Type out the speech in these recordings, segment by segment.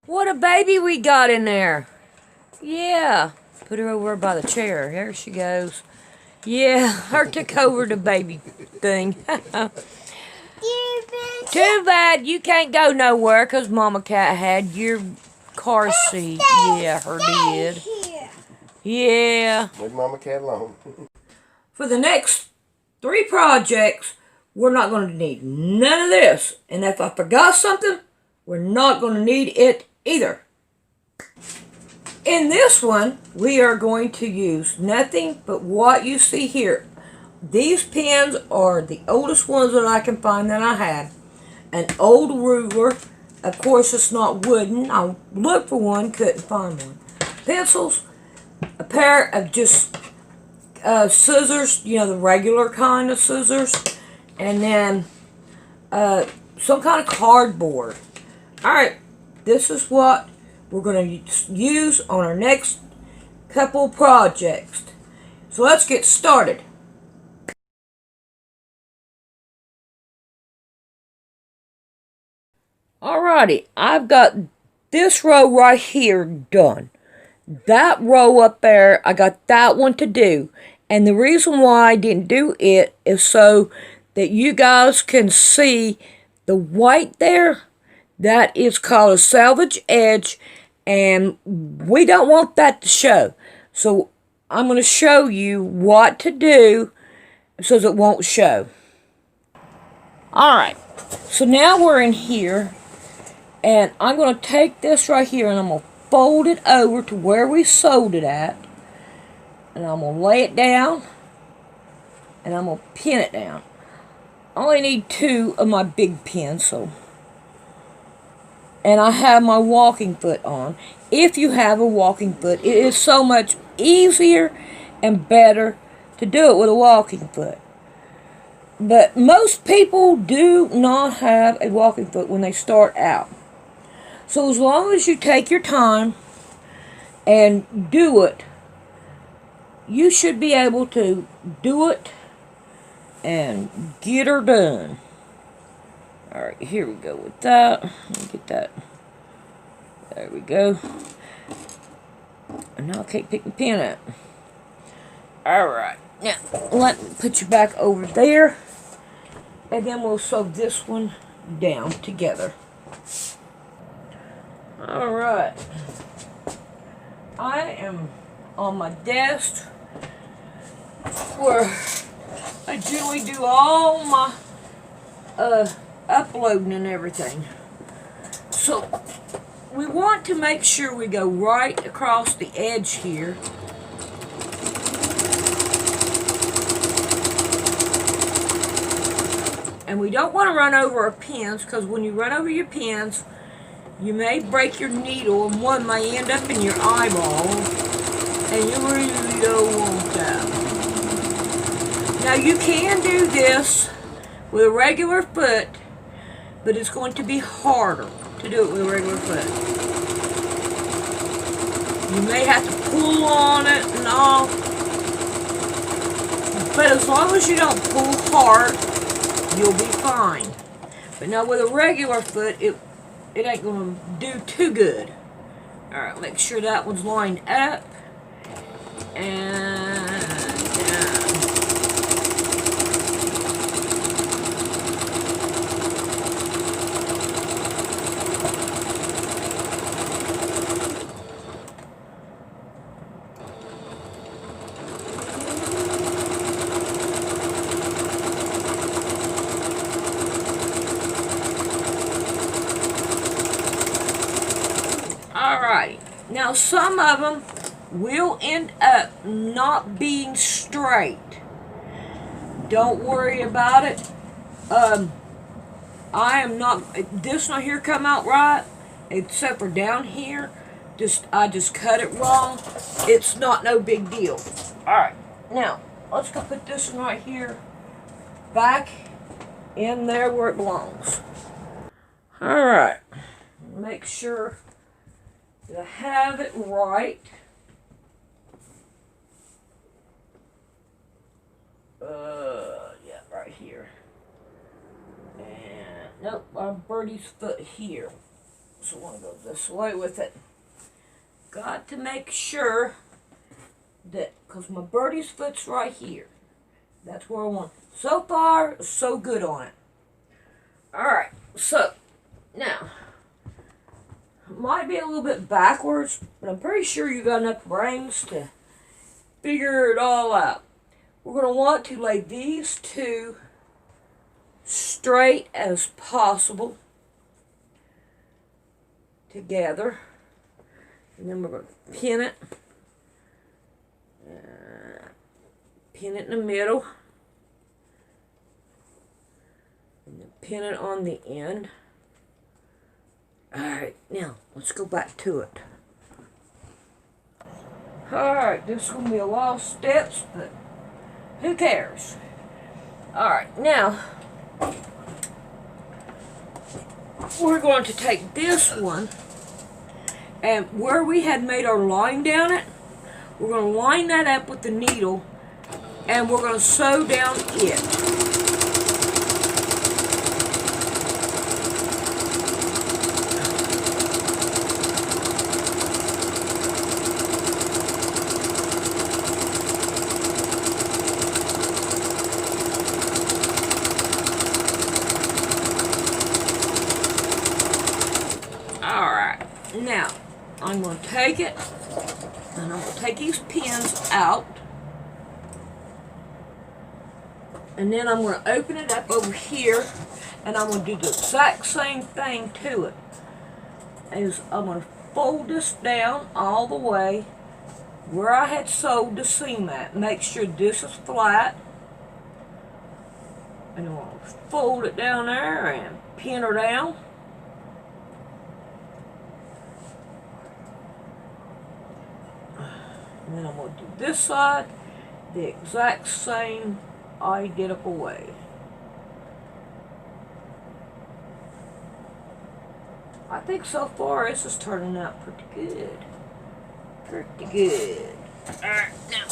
What a baby we got in there. Yeah. Put her over by the chair. There she goes. Yeah, her took over the baby thing. Too bad you can't go nowhere because Mama Cat had your car seat. Yeah, her did. Yeah. Leave Mama Cat alone. For the next 3 projects, we're not going to need none of this. And if I forgot something, we're not going to need it either. In this one, we are going to use nothing but what you see here. These pens are the oldest ones that I can find that I had. An old ruler. Of course, it's not wooden. I looked for one, couldn't find one. Pencils. A pair of just scissors, you know, the regular kind of scissors. And then some kind of cardboard. Alright, this is what we're going to use on our next couple projects. So let's get started. Alrighty, I've got this row right here done. That row up there, I got that one to do. And the reason why I didn't do it is so that you guys can see the white there. That is called a salvage edge, and we don't want that to show. So I'm going to show you what to do so that it won't show. Alright, so now we're in here, and I'm going to take this right here and I'm going to fold it over to where we sewed it at. And I'm going to lay it down, and I'm going to pin it down. I only need 2 of my big pins, so... And I have my walking foot on. If you have a walking foot, it is so much easier and better to do it with a walking foot. But most people do not have a walking foot when they start out. So as long as you take your time and do it, you should be able to do it and get her done. Alright, here we go with that. Let me get that. There we go. And now I can't pick the pin up. Alright, now let me put you back over there. And then we'll sew this one down together. Alright. I am on my desk where I generally do all my uploading and everything. So we want to make sure we go right across the edge here. And we don't want to run over our pins, because when you run over your pins, you may break your needle and one may end up in your eyeball. And you really don't want that. Now you can do this with a regular foot, but it's going to be harder to do it with a regular foot. You may have to pull on it and all, but as long as you don't pull hard, you'll be fine. But now with a regular foot, it ain't going to do too good. Alright, make sure that one's lined up. And alright, now some of them will end up not being straight. Don't worry about it. I am not, this one here come out right, except for down here. I just cut it wrong. It's not no big deal. Alright, now let's go put this one right here back in there where it belongs. Alright, make sure to have it right. Yeah, right here. And nope, our birdie's foot here. So I want to go this way with it. Got to make sure that, because my birdie's foot's right here. That's where I want. So far, so good on it. Alright, so now, it might be a little bit backwards, but I'm pretty sure you got enough brains to figure it all out. We're going to want to lay these two straight as possible together. And then we're going to pin it. Pin it in the middle. And then pin it on the end. Alright, now let's go back to it. Alright, this is going to be a lot of steps, but who cares? Alright, now we're going to take this one, and where we had made our line down it, we're going to line that up with the needle, and we're going to sew down it. Now, I'm going to take it, and I'm going to take these pins out, and then I'm going to open it up over here, and I'm going to do the exact same thing to it. Is I'm going to fold this down all the way where I had sewed the seam at. Make sure this is flat, and I'm going to fold it down there and pin her down. And then I'm going to do this side the exact same identical way. I think so far this is turning out pretty good. Pretty good. Alright, now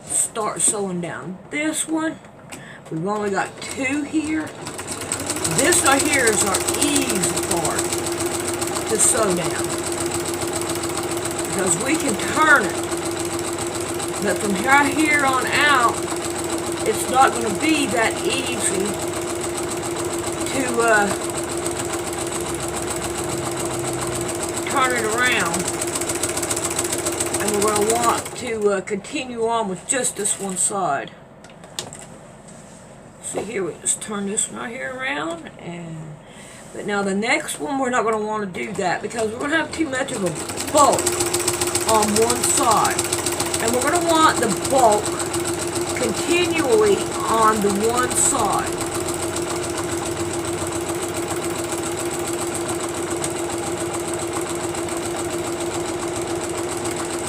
start sewing down this one. We've only got two here. This right here is our easy part to sew down, because we can turn it, but from right here on out it's not going to be that easy to turn it around, and we're going to want to continue on with just this one side. See here, we just turn this one right here around, and but now the next one, we're not going to want to do that, because we're going to have too much of a bulk on one side. And we're going to want the bulk continually on the one side.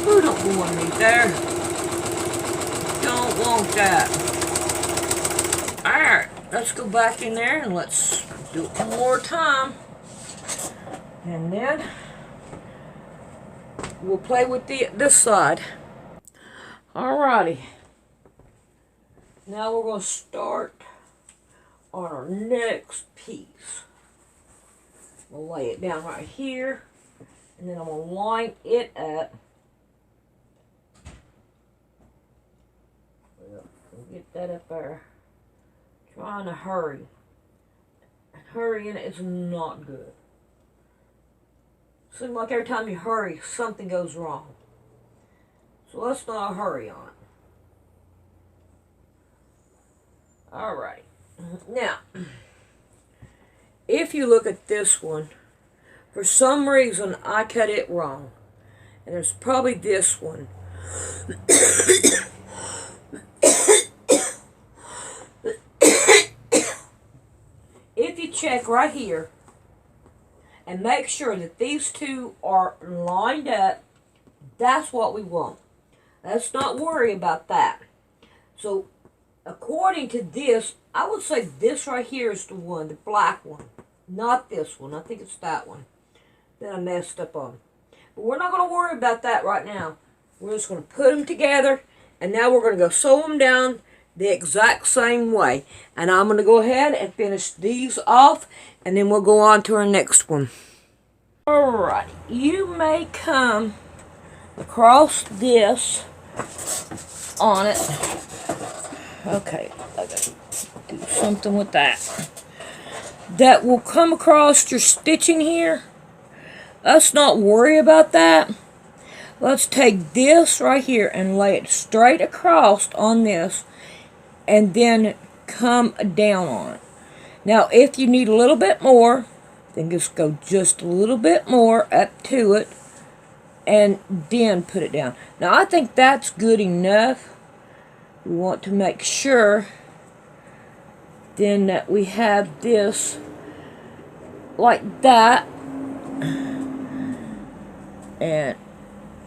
Ooh, don't go underneath there. Don't want that. Alright, let's go back in there and let's do it one more time, and then we'll play with this side. Alrighty, now we're going to start on our next piece. We'll lay it down right here, and then I'm going to line it up. Get that up there. Trying to hurry. Hurrying is not good. Seems like every time you hurry, something goes wrong. So let's not hurry on it. Alright. Now, if you look at this one, for some reason I cut it wrong. And there's probably this one. If you check right here and make sure that these two are lined up, that's what we want. Let's not worry about that. So, according to this, I would say this right here is the one, the black one. Not this one. I think it's that one that I messed up on. But we're not going to worry about that right now. We're just going to put them together, and now we're going to go sew them down the exact same way. And I'm going to go ahead and finish these off, and then we'll go on to our next one. Alright, you may come across this on it. Okay, I gotta do something with that. That will come across your stitching here. Let's not worry about that. Let's take this right here and lay it straight across on this, and then come down on it. Now, if you need a little bit more, then just go just a little bit more up to it, and then put it down. Now, I think that's good enough. We want to make sure then that we have this like that. And,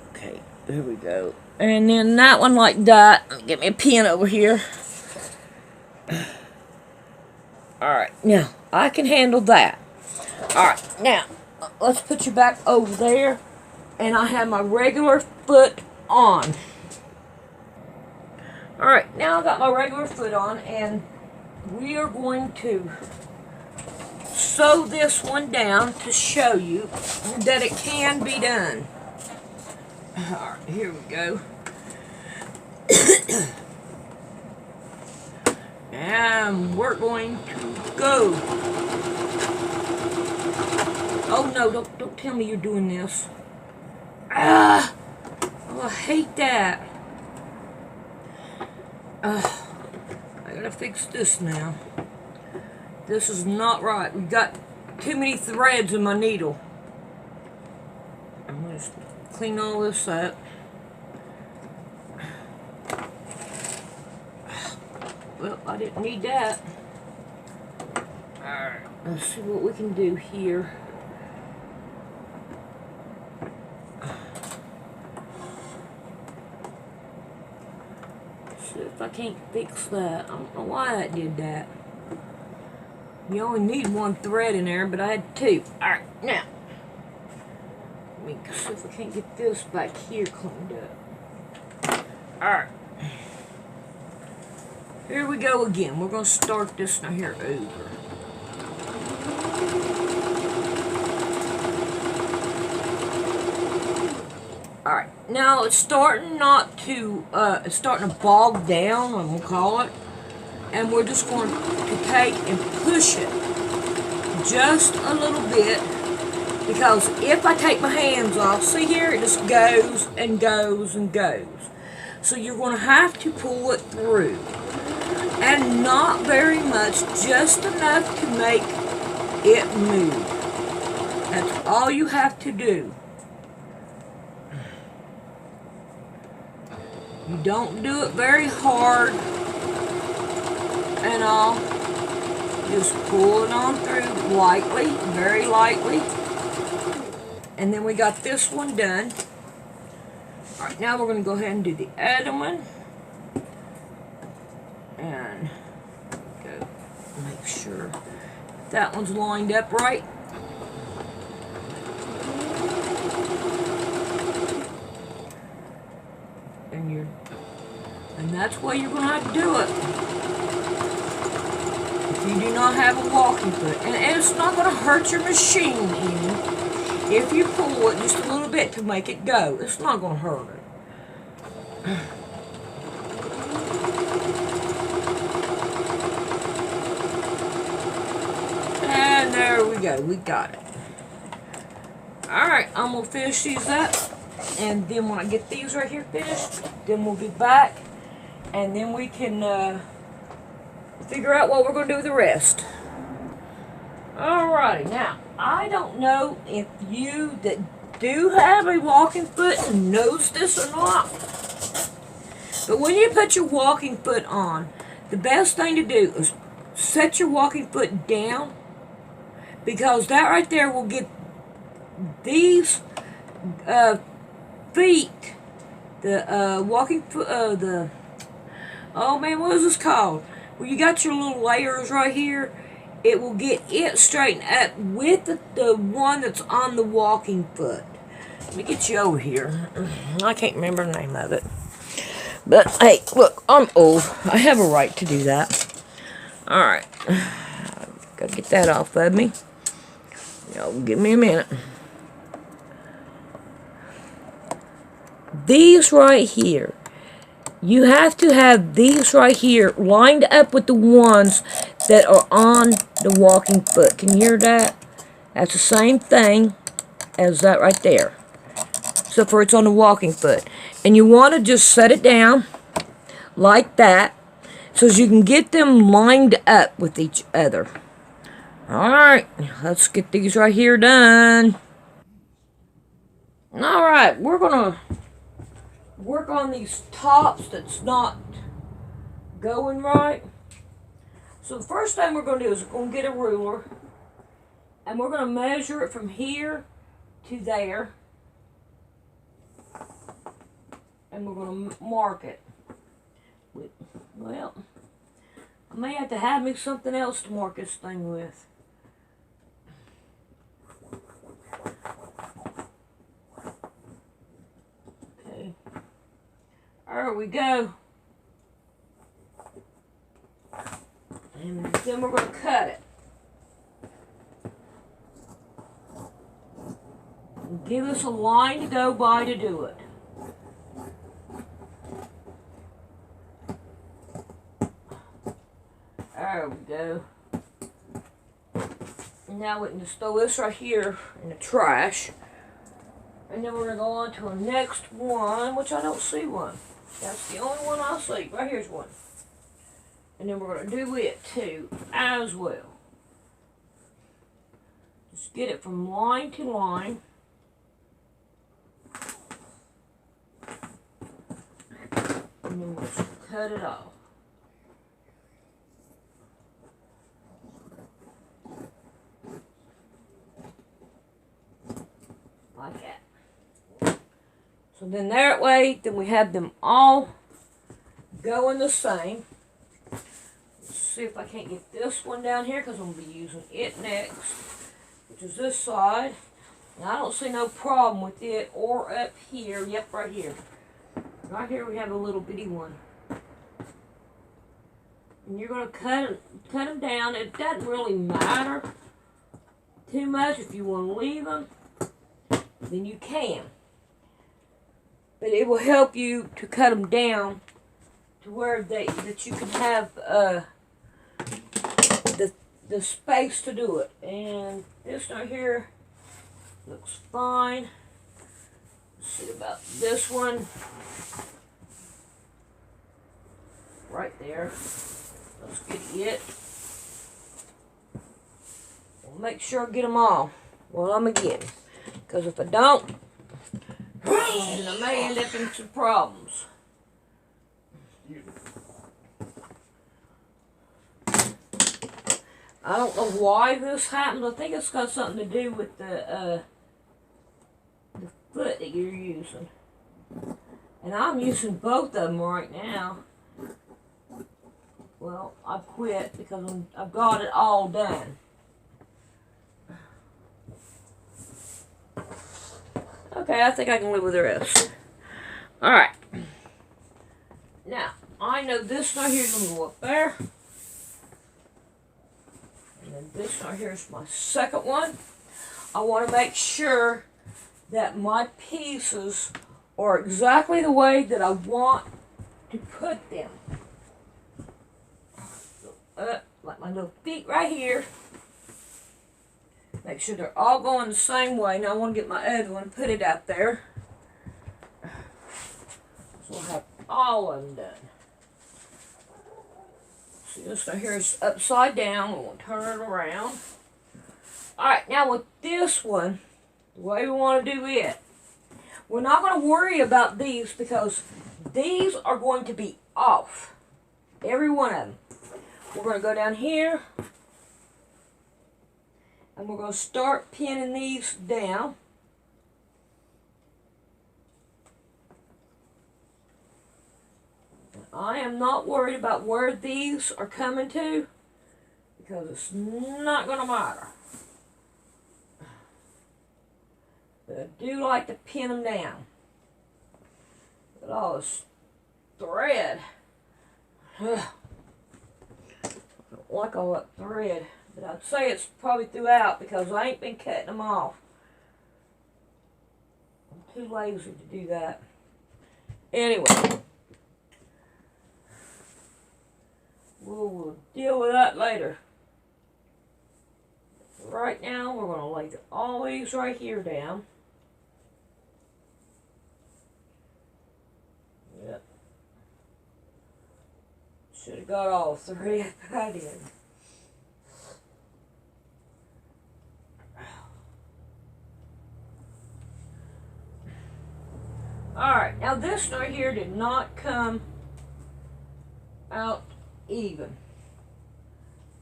okay, here we go. And then that one like that. Get me a pen over here. Alright, now, I can handle that. Alright, now, let's put you back over there. And I have my regular foot on. Alright, now I got my regular foot on, and we are going to sew this one down to show you that it can be done. Alright, here we go. And we're going to go. Oh no, don't tell me you're doing this. Ah! Oh, I hate that. I gotta fix this now. This is not right. We've got too many threads in my needle. I'm gonna just clean all this up. Well, I didn't need that. Alright, let's see what we can do here. See if I can't fix that. I don't know why that did that. You only need one thread in there, but I had two. Alright, now. Let me see if I can't get this back here cleaned up. Alright. Here we go again. We're going to start this now here over. Alright, now it's starting it's starting to bog down, I'm going to call it. And we're just going to take and push it just a little bit, because if I take my hands off, see here, it just goes and goes and goes. So you're going to have to pull it through. And not very much, just enough to make it move. That's all you have to do. You don't do it very hard and all. Just pull it on through lightly, very lightly. And then we got this one done. Alright, now we're going to go ahead and do the other one. And go make sure that one's lined up right. And that's why you're going to have to do it. If you do not have a walking foot. And it's not going to hurt your machine any. If you pull it just a little bit to make it go, it's not going to hurt it. And there we go. We got it. Alright, I'm going to finish these up. And then when I get these right here finished, then we'll be back. And then we can figure out what we're going to do with the rest. Alrighty, now, I don't know if you that do have a walking foot knows this or not. But when you put your walking foot on, the best thing to do is set your walking foot down, because that right there will get these feet, the walking foot, oh man, what is this called? Where you got your little layers right here, it will get it straightened up with the one that's on the walking foot. Let me get you over here. I can't remember the name of it. But hey, look, I'm old. I have a right to do that. Alright. Gotta get that off of me. Give me a minute. These right here. You have to have these right here lined up with the ones that are on the walking foot. Can you hear that? That's the same thing as that right there. Except for it's on the walking foot. And you want to just set it down like that so you can get them lined up with each other. Alright, let's get these right here done. Alright, we're going to work on these tops that's not going right. So the first thing we're going to do is we're going to get a ruler and we're going to measure it from here to there. And we're going to mark it. Well, I may have to have me something else to mark this thing with. Okay. There we go. And then we're going to cut it. Give us a line to go by to do it. There we go. Now we can just throw this right here in the trash. And then we're going to go on to our next one, which I don't see one. That's the only one I see. Right here's one. And then we're going to do it too, as well. Just get it from line to line. And then we'll just cut it off. Like that. So then that way, then we have them all going the same. Let's see if I can't get this one down here because I'm going to be using it next, which is this side. Now I don't see no problem with it or up here. Yep, right here. Right here we have a little bitty one. And you're going to cut them down. It doesn't really matter too much. If you want to leave them, then you can. But it will help you to cut them down to where that you can have the space to do it. And this right here looks fine. Let's see about this one. Right there. Let's get it. We'll make sure I get them all while I'm getting. Because if I don't, then I may end up in some problems. I don't know why this happens. I think it's got something to do with the foot that you're using. And I'm using both of them right now. Well, I quit because I've got it all done. Okay, I think I can live with the rest. Alright. Now, I know this right here is going to go up there. And then this right here is my second one. I want to make sure that my pieces are exactly the way that I want to put them. So, like my little feet right here. Make sure they're all going the same way. Now I want to get my other one, put it out there. So we'll have all of them done. See, this right here is upside down. We'll turn it around. Alright, now with this one, the way we want to do it, we're not going to worry about these because these are going to be off. Every one of them. We're going to go down here. And we're going to start pinning these down. I am not worried about where these are coming to because it's not going to matter. But I do like to pin them down. But all this thread. I don't like all that thread, but I'd say it's probably throughout because I ain't been cutting them off. I'm too lazy to do that. Anyway, we'll deal with that later. Right now, we're going to lay all these right here down. Yep. Should have got all three. I did. Alright, now this right here did not come out even.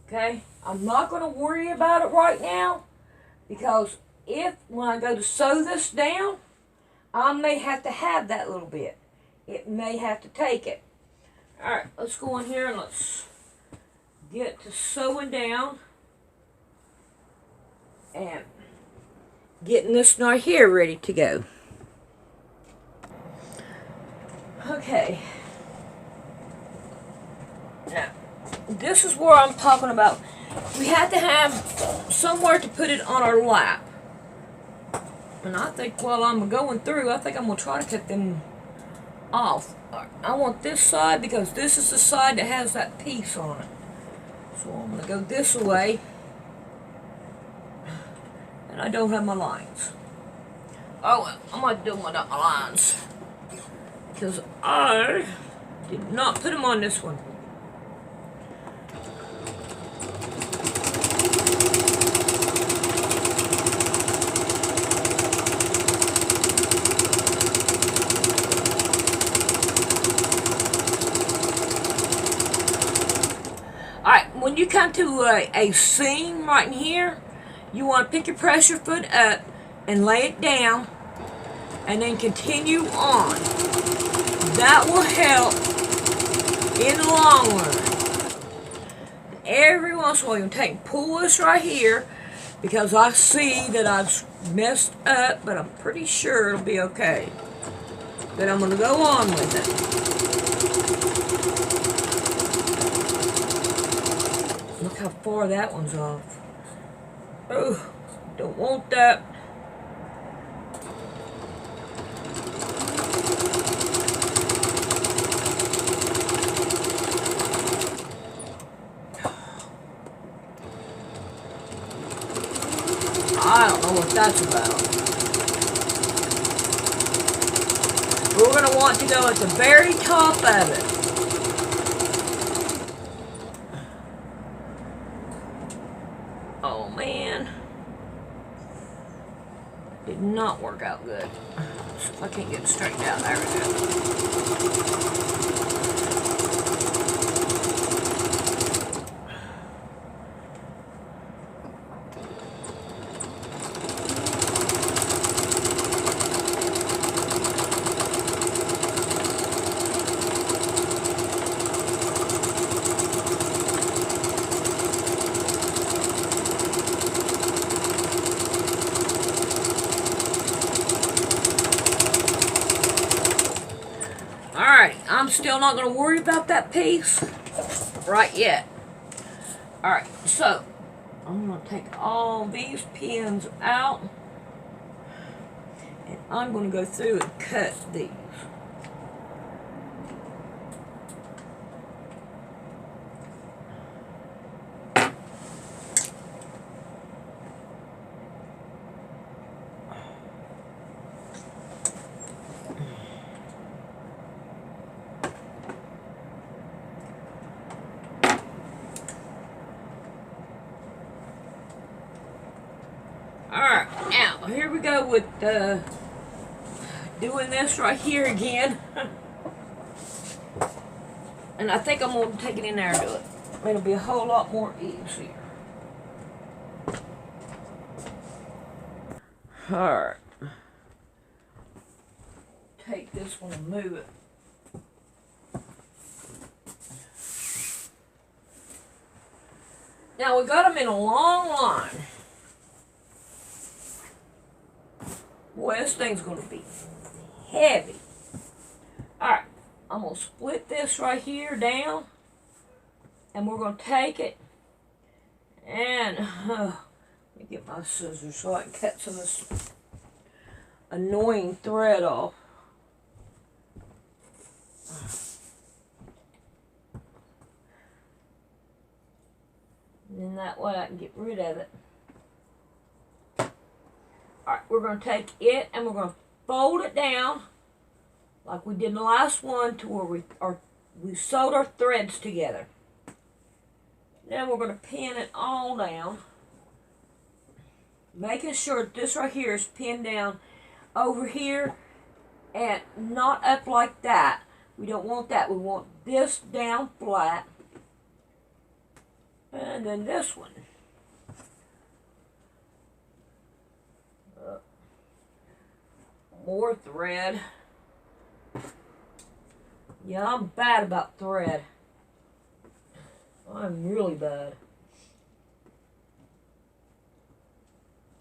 Okay, I'm not going to worry about it right now because when I go to sew this down, I may have to have that little bit. It may have to take it. Alright, let's go in here and let's get to sewing down and getting this right here ready to go. Okay. Now, this is where I'm talking about. We had to have somewhere to put it on our lap. And I think while I'm going through, I think I'm going to try to cut them off. I want this side because this is the side that has that piece on it. So I'm going to go this way. And I don't have my lines. Oh well, I might do them without my lines. Because I did not put them on this one. Alright, when you come to a seam right in here, you want to pick your pressure foot up and lay it down and then continue on. That will help in the long run. Every once in a while you take and pull this right here because I see that I've messed up, but I'm pretty sure it'll be okay. But I'm going to go on with it. Look how far that one's off. Oh, don't want that. I don't know what that's about. We're going to want to go at the very top of it. Oh man. Did not work out good. I can't get it straightened out. There we go. I'm still not going to worry about that piece right yet. Alright, so I'm going to take all these pins out and I'm going to go through and cut these. Alright, now here we go with doing this right here again. And I think I'm going to take it in there and do it. It'll be a whole lot more easier. Alright. Take this one and move it. Now we got them in a long line. Boy, this thing's going to be heavy. Alright, I'm going to split this right here down, and we're going to take it and let me get my scissors so I can cut some of this annoying thread off. And then that way I can get rid of it. Alright, we're going to take it and we're going to fold it down like we did in the last one to where we sewed our threads together. Then we're going to pin it all down, making sure that this right here is pinned down over here and not up like that. We don't want that. We want this down flat. And then this one. More thread. Yeah, I'm bad about thread. I'm really bad.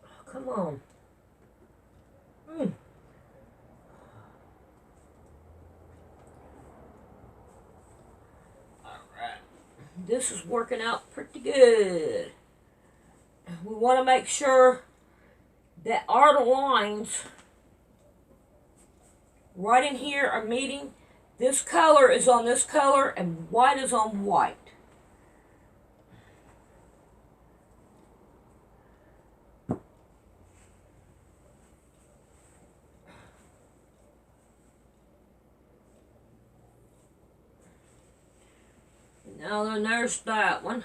Oh, come on. Alright. This is working out pretty good. We want to make sure that our lines right in here are meeting. This color is on this color and white is on white. Now then, there's that one.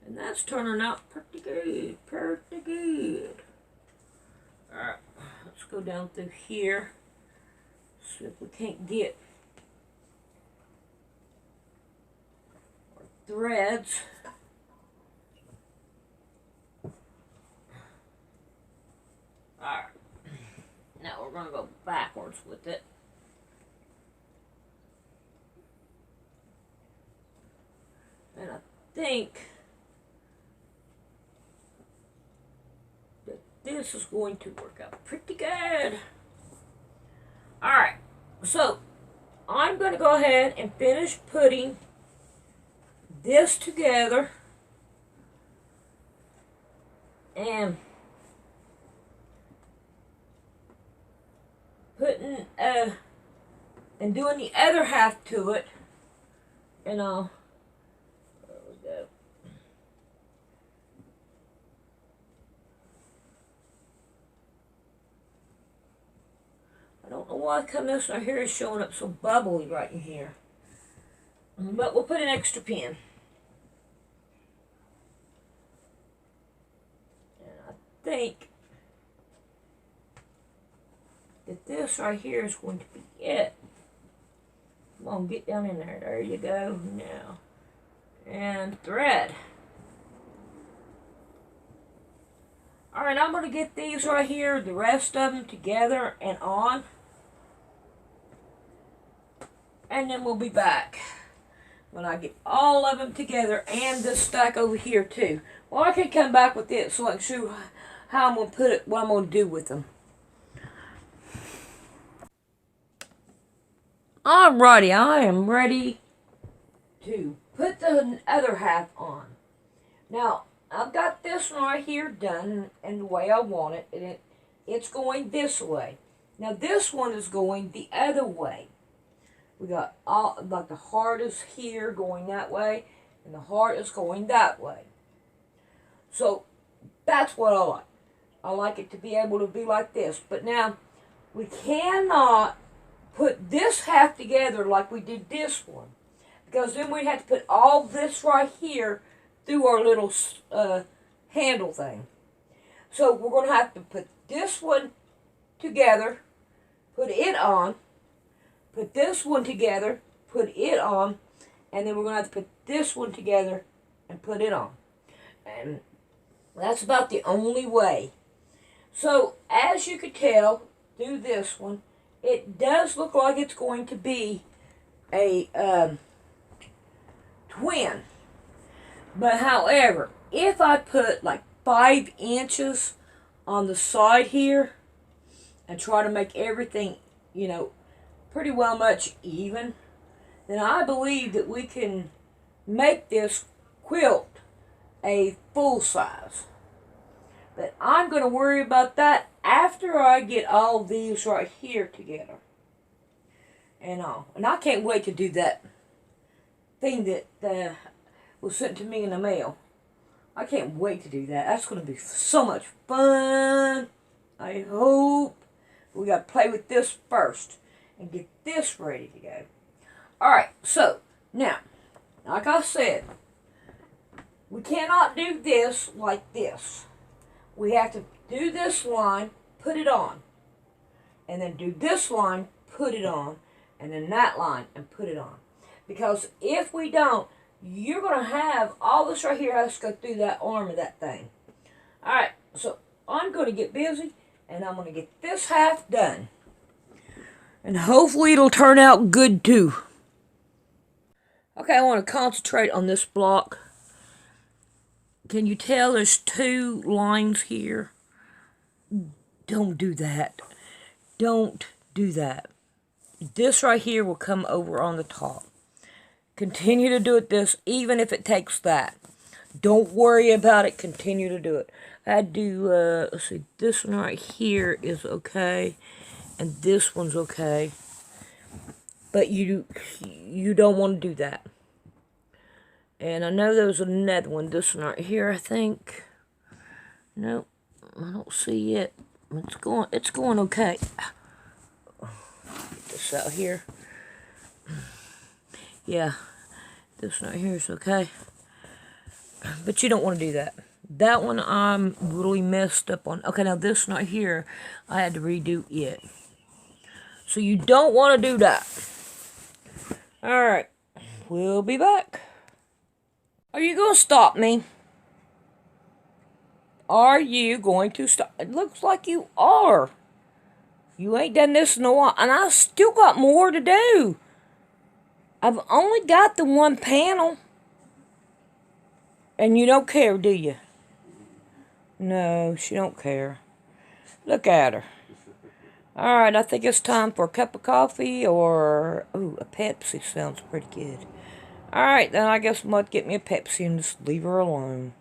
And that's turning out pretty good, pretty good. Alright, let's go down through here. See if we can't get our threads. Alright, now we're going to go backwards with it. And I think that this is going to work out pretty good. Alright, so I'm going to go ahead and finish putting this together and putting and doing the other half to it, and there we go. I don't know why this right here is showing up so bubbly right in here, but we'll put an extra pin. And I think that this right here is going to be it. Come on, get down in there. There you go. Now, and thread. Alright, I'm going to get these right here, the rest of them together and on. And then we'll be back when I get all of them together and this stack over here too. Well, I can come back with it so I can show how I'm going to put it, what I'm going to do with them. Alrighty, I am ready to put the other half on. Now, I've got this one right here done and the way I want it, and it's going this way. Now, this one is going the other way. We got all, like the heart is here going that way, and the heart is going that way. So, that's what I like. I like it to be able to be like this. But now, we cannot put this half together like we did this one, because then we'd have to put all this right here through our little handle thing. So we're going to have to put this one together, put it on, put this one together, put it on, and then we're going to have to put this one together and put it on. And that's about the only way. So as you can tell through this one, it does look like it's going to be a twin. But however, if I put like 5 inches on the side here, and try to make everything, pretty well much even, then I believe that we can make this quilt a full size. But I'm going to worry about that after I get all these right here together. And I can't wait to do that thing that was sent to me in the mail. I can't wait to do that. That's going to be so much fun. I hope. We got to play with this first and get this ready to go. Alright, so now, like I said, we cannot do this like this. We have to do this line, put it on. And then do this line, put it on. And then that line, and put it on. Because if we don't, you're going to have all this right here has to go through that arm of that thing. Alright, so I'm going to get busy, and I'm going to get this half done. And hopefully it'll turn out good too. Okay, I want to concentrate on this block. Can you tell there's 2 lines here? Don't do that. Don't do that. This right here will come over on the top. Continue to do it this, even if it takes that. Don't worry about it. Continue to do it. I do, let's see, this one right here is okay. And this one's okay. But you don't want to do that. And I know there's another one. This one right here, I think. Nope, I don't see it. It's going okay. Get this out here. Yeah, this one right here is okay. But you don't want to do that. That one I'm really messed up on. Okay, now this one right here, I had to redo it. So you don't want to do that. Alright, we'll be back. Are you going to stop me? Are you going to stop? It looks like you are. You ain't done this in a while, and I still got more to do. I've only got the one panel. And you don't care, do you? No, she don't care. Look at her. Alright, I think it's time for a cup of coffee or... Ooh, a Pepsi sounds pretty good. Alright, then I guess I'm going to get me a Pepsi and just leave her alone.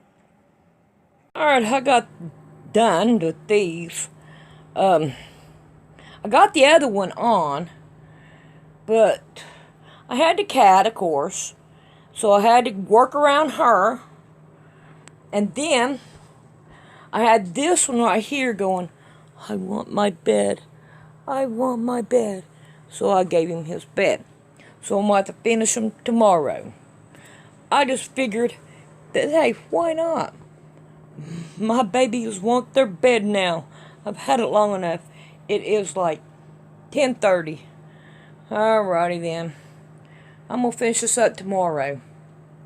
Alright, I got done with these. I got the other one on, but I had the cat, of course, so I had to work around her. And then I had this one right here going, I want my bed. I want my bed. So I gave him his bed. So I'm going to have to finish him tomorrow. I just figured that, hey, why not? My babies want their bed now. I've had it long enough. It is like 10:30. Alrighty then. I'm going to finish this up tomorrow.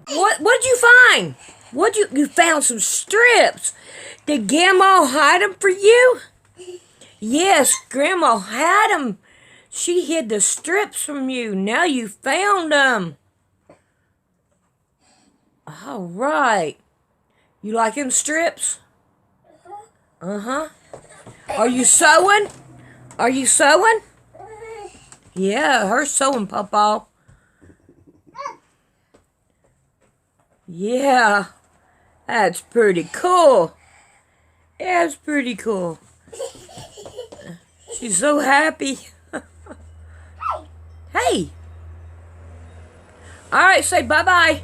What'd you find? You found some strips. Did Grandma hide them for you? Yes, Grandma had them. She hid the strips from you. Now you found them. All right. You like them strips? Uh-huh. Are you sewing? Are you sewing? Yeah, her sewing, Papa. Yeah. That's pretty cool. Yeah, it's pretty cool. She's so happy. Hey. All right, say bye-bye.